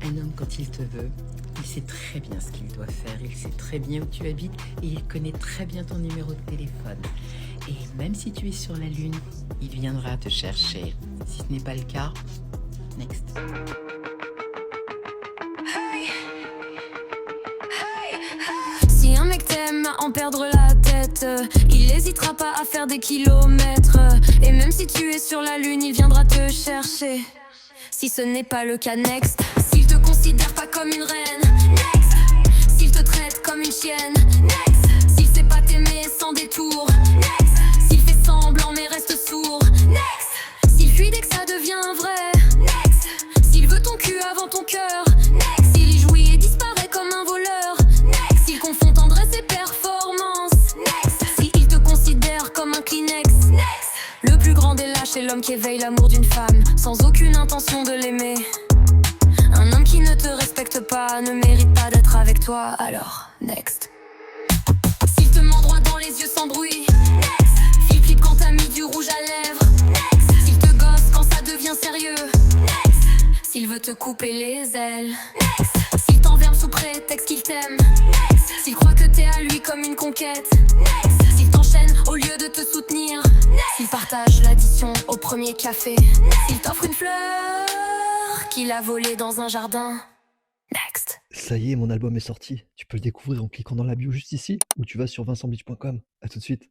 Un homme, quand il te veut, il sait très bien ce qu'il doit faire, il sait très bien où tu habites et il connaît très bien ton numéro de téléphone. Et même si tu es sur la Lune, il viendra te chercher. Si ce n'est pas le cas, next. Si un mec t'aime à en perdre la tête, il hésitera pas à faire des kilomètres. Et même si tu es sur la lune, il viendra te chercher. Si ce n'est pas le cas, next. S'il te considère pas comme une reine, next. S'il te traite comme une chienne, next. S'il sait pas t'aimer sans détour, next. S'il fait semblant mais reste sourd, next. S'il fuit dès que ça devient vrai, next. S'il veut ton cul avant ton cœur, next. S'il y jouit et disparaît comme un voleur, next. S'il confond tendresse et performance, next. S'il te considère comme un Kleenex, next. Le plus grand des lâches est l'homme qui éveille l'amour d'une femme sans aucune intention de l'aimer. Un homme qui ne te respecte pas ne mérite pas d'être avec toi, alors next. S'il te ment droit dans les yeux sans bruit, next. S'il flippe quand t'as mis du rouge à lèvres, next. S'il te gosse quand ça devient sérieux, next. S'il veut te couper les ailes, next. S'il t'enferme sous prétexte qu'il t'aime, next. S'il croit que t'es à lui comme une conquête, next. S'il t'enchaîne au lieu de te soutenir, next. S'il partage l'addition au premier café, next. S'il t'offre une fleur qu'il a volée dans un jardin, next. Ça y est, mon album est sorti. Tu peux le découvrir en cliquant dans la bio juste ici ou tu vas sur vincentbeach.com. À tout de suite.